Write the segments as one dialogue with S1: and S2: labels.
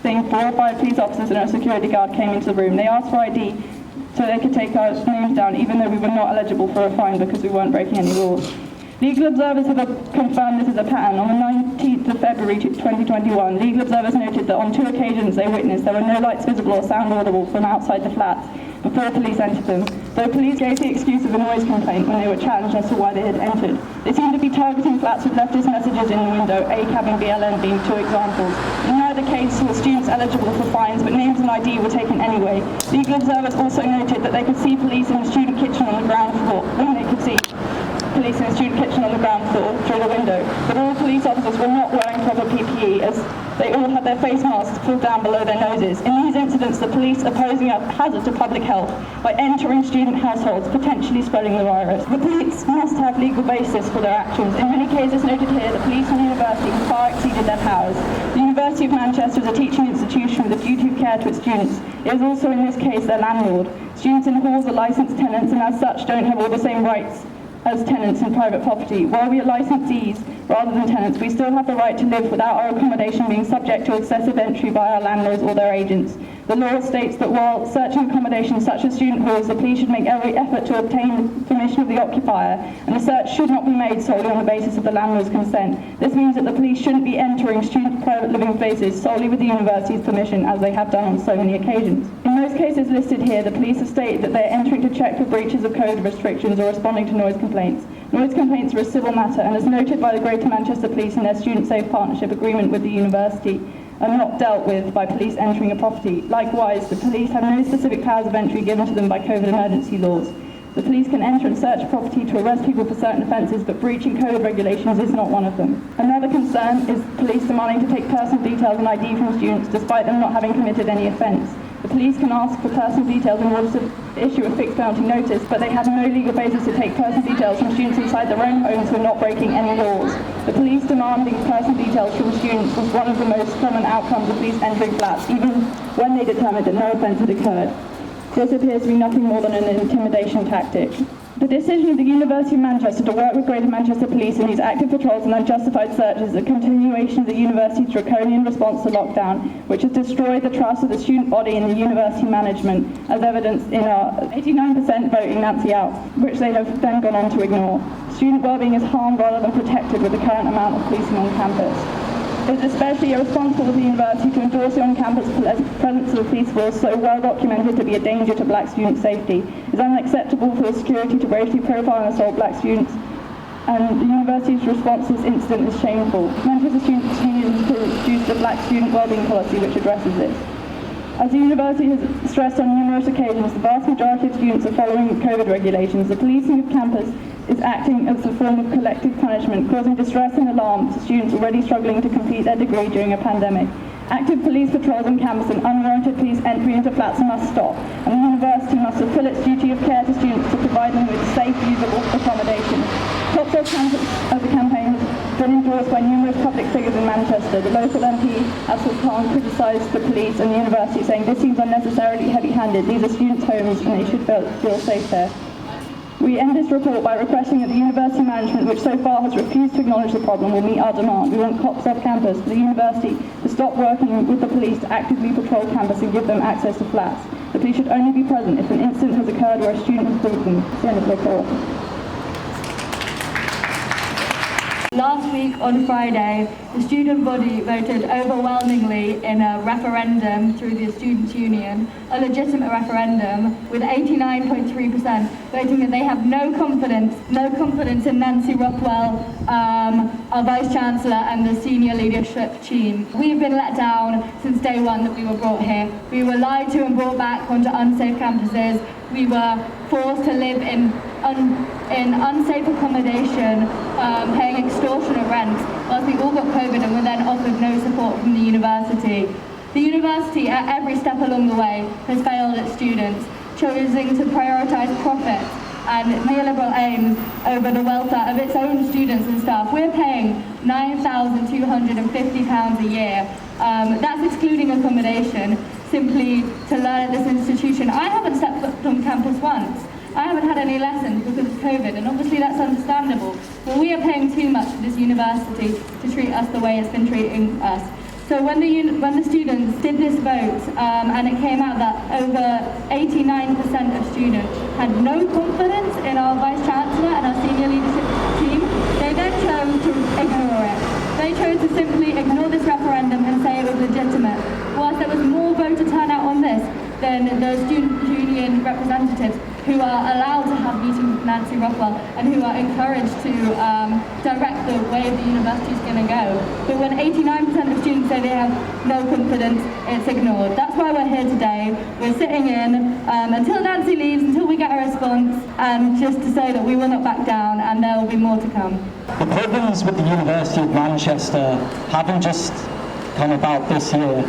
S1: saying 4 or 5 police officers and a security guard came into the room. They asked for ID so they could take our names down, even though we were not eligible for a fine because we weren't breaking any laws. Legal observers have confirmed this is a pattern. On the 19th of February 2021, legal observers noted that on 2 occasions they witnessed there were no lights visible or sound audible from outside the flats before police entered them, though police gave the excuse of a noise complaint when they were challenged as to why they had entered. They seemed to be targeting flats with leftist messages in the window, ACAB and BLM being 2 examples. In neither case were students eligible for fines, but names and ID were taken anyway. Legal observers also noted that they could see police in the student kitchen on the ground floor, police in the student kitchen on the ground floor through the window, but all police officers were not wearing proper PPE as they all had their face masks pulled down below their noses. In these incidents, the police are posing a hazard to public health by entering student households, potentially spreading the virus. The police must have legal basis for their actions. In many cases noted here, the police and the university have far exceeded their powers. The University of Manchester is a teaching institution with a duty of care to its students. It is also in this case their landlord. Students in halls are licensed tenants and as such don't have all the same rights as tenants in private property. While we are licensees rather than tenants, we still have the right to live without our accommodation being subject to excessive entry by our landlords or their agents. The law states that while searching accommodations such as student halls, the police should make every effort to obtain permission of the occupier, and the search should not be made solely on the basis of the landlord's consent. This means that the police shouldn't be entering student private living spaces solely with the university's permission, as they have done on so many occasions. In most cases listed here, the police have stated that they are entering to check for breaches of code restrictions or responding to noise complaints. Noise complaints are a civil matter, and as noted by the Greater Manchester Police in their Student Safe Partnership Agreement with the university, are not dealt with by police entering a property. Likewise, the police have no specific powers of entry given to them by COVID emergency laws. The police can enter and search a property to arrest people for certain offences, but breaching code regulations is not one of them. Another concern is police demanding to take personal details and ID from students despite them not having committed any offence. The police can ask for personal details in order to issue a fixed penalty notice, but they have no legal basis to take personal details from students inside their own homes who are not breaking any laws. The police demanding personal details from students was one of the most common outcomes of police entering flats, even when they determined that no offence had occurred. This appears to be nothing more than an intimidation tactic. The decision of the University of Manchester to work with Greater Manchester Police in these active patrols and unjustified searches is a continuation of the university's draconian response to lockdown, which has destroyed the trust of the student body in the university management, as evidenced in our 89% voting Nancy out, which they have then gone on to ignore. Student wellbeing is harmed rather than protected with the current amount of policing on campus. It is especially irresponsible of the university to endorse the on-campus presence of the police force so well documented to be a danger to black student safety. It is unacceptable for the security to racially profile and assault black students, and the university's response to this incident is shameful. Manchester Students' Union has produced a black student wellbeing policy which addresses this. As the university has stressed on numerous occasions, the vast majority of students are following COVID regulations. The policing of campus is acting as a form of collective punishment, causing distress and alarm to students already struggling to complete their degree during a pandemic. Active police patrols on campus and unwarranted police entry into flats must stop, and the university must fulfil its duty of care to students to provide them with safe, usable accommodation. Tops Off Campus as a campaign has been endorsed by numerous public figures in Manchester. The local MP, Asad Khan, criticised the police and the university, saying this seems unnecessarily heavy-handed. These are students' homes and they should feel safe there. We end this report by requesting that the university management, which so far has refused to acknowledge the problem, will meet our demand. We want cops off campus for the university to stop working with the police to actively patrol campus and give them access to flats. The police should only be present if an incident has occurred where a student has brought them. That's the end of the report.
S2: Last week on Friday, the student body voted overwhelmingly in a referendum through the Students' Union, a legitimate referendum, with 89.3% voting that they have no confidence in Nancy Rothwell, our Vice-Chancellor, and the senior leadership team. We've been let down since day one that we were brought here. We were lied to and brought back onto unsafe campuses. We were forced to live in unsafe accommodation, paying extortionate rents, whilst we all got COVID and were then offered no support from the university. The university, at every step along the way, has failed its students, choosing to prioritise profit and neoliberal aims over the welfare of its own students and staff. We're paying £9,250 a year. That's excluding accommodation, simply to learn at this institution. I haven't stepped foot on campus once. I haven't had any lessons because of COVID, and obviously that's understandable. But we are paying too much for this university to treat us the way it's been treating us. So when the students did this vote, and it came out that over 89% of students had no confidence in our Vice Chancellor and our senior leadership team, they then chose to ignore it. They chose to simply ignore this referendum and say it was legitimate. Whilst there was more voter turnout on this than the student union representatives who are allowed to have meetings with Nancy Rothwell and who are encouraged to direct the way the university is going to go. But when 89% of students say they have no confidence, it's ignored. That's why we're here today. We're sitting in until Nancy leaves, until we get a response, and just to say that we will not back down and there will be more to come.
S3: The problems with the University of Manchester haven't just come about this year,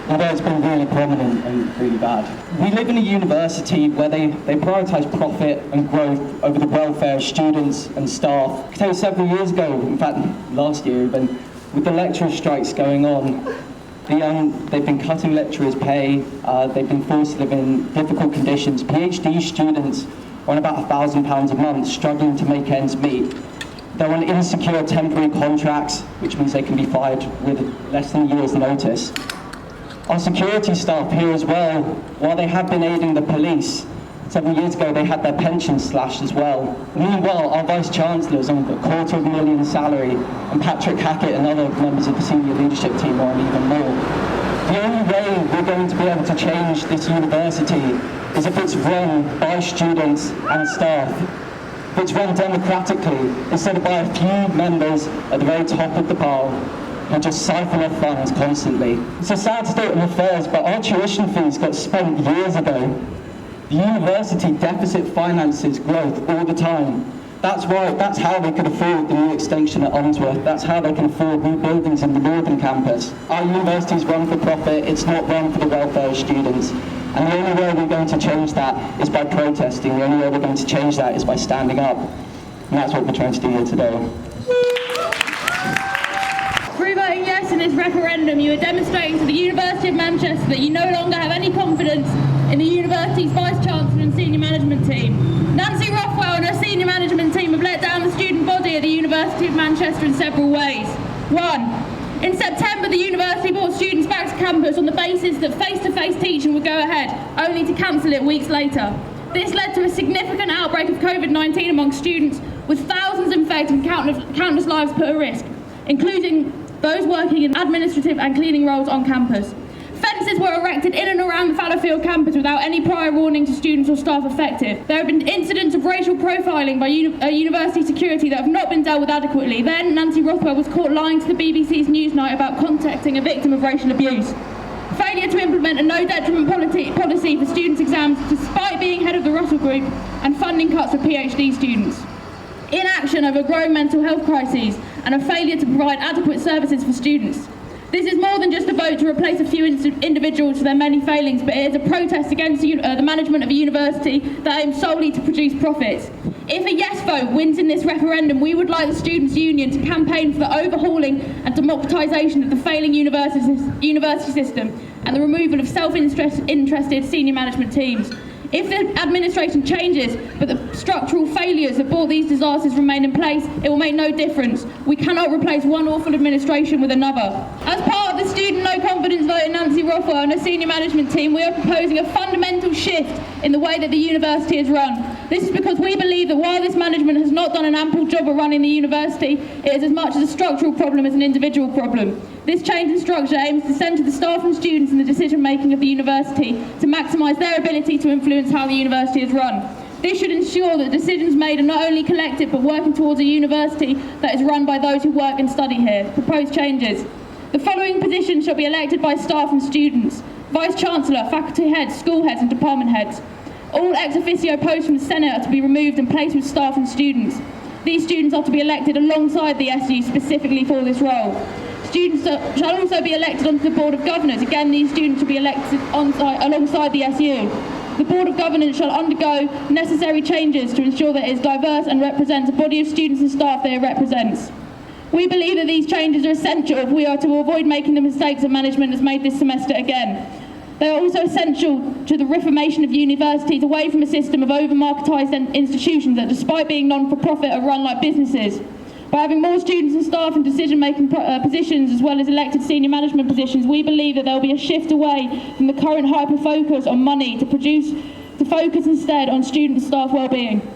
S3: although it's been really prominent and really bad. We live in a university where they prioritise profit and growth over the welfare of students and staff. I can tell you several years ago, in fact last year even, with the lecturer strikes going on, they've been cutting lecturers' pay, they've been forced to live in difficult conditions. PhD students are on about £1,000 a month, struggling to make ends meet. They're on insecure temporary contracts, which means they can be fired with less than a year's notice. Our security staff here as well, while they have been aiding the police, several years ago they had their pensions slashed as well. Meanwhile, our Vice-Chancellor is on a £250,000 salary, and Patrick Hackett and other members of the senior leadership team are on even more. The only way we're going to be able to change this university is if it's run by students and staff. If it's run democratically, instead of by a few members at the very top of the pile, and just siphon off funds constantly. It's a sad state of affairs, but our tuition fees got spent years ago. The university deficit finances growth all the time. That's how they could afford the new extension at Unsworth. That's how they can afford new buildings in the northern campus. Our university is run for profit, it's not run for the welfare of students. And the only way we're going to change that is by protesting. The only way we're going to change that is by standing up. And that's what we're trying to do here today.
S4: Through voting yes in this referendum, you are demonstrating to the University of Manchester that you no longer have any confidence in the university's Vice-Chancellor and senior management team. Nancy Rothwell and her senior management team have let down the student body at the University of Manchester in several ways. 1. In September, the university brought students back to campus on the basis that face-to-face teaching would go ahead, only to cancel it weeks later. This led to a significant outbreak of COVID-19 among students, with thousands infected and countless lives put at risk, including those working in administrative and cleaning roles on campus. Fences were erected in and around the Fallowfield campus without any prior warning to students or staff affected. There have been incidents of racial profiling by university security that have not been dealt with adequately. Then Nancy Rothwell was caught lying to the BBC's Newsnight about contacting a victim of racial abuse. Failure to implement a no-detriment policy for students' exams despite being head of the Russell Group, and funding cuts for PhD students. Inaction over growing mental health crises and a failure to provide adequate services for students. This is more than just a vote to replace a few individuals for their many failings, but it is a protest against the management of a university that aims solely to produce profits. If a yes vote wins in this referendum, we would like the Students' Union to campaign for the overhauling and democratisation of the failing university system and the removal of self-interested senior management teams. If the administration changes, but the structural failures that brought these disasters remain in place, it will make no difference. We cannot replace one awful administration with another. As part of the student no confidence vote in Nancy Rothwell and her senior management team, we are proposing a fundamental shift in the way that the university is run. This is because we believe that while this management has not done an ample job of running the university, it is as much as a structural problem as an individual problem. This change in structure aims to centre the staff and students in the decision-making of the university to maximise their ability to influence how the university is run. This should ensure that decisions made are not only collective but working towards a university that is run by those who work and study here. Proposed changes. The following positions shall be elected by staff and students: Vice-Chancellor, faculty heads, school heads and department heads. All ex officio posts from the Senate are to be removed and placed with staff and students. These students are to be elected alongside the SU specifically for this role. Students shall also be elected onto the Board of Governors. Again, these students will be elected alongside the SU. The Board of Governors shall undergo necessary changes to ensure that it is diverse and represents a body of students and staff that it represents. We believe that these changes are essential if we are to avoid making the mistakes that management has made this semester again. They are also essential to the reformation of universities away from a system of over-marketised institutions that, despite being non-for-profit, are run like businesses. By having more students and staff in decision-making positions as well as elected senior management positions, we believe that there will be a shift away from the current hyper-focus on money to focus instead on student and staff well-being.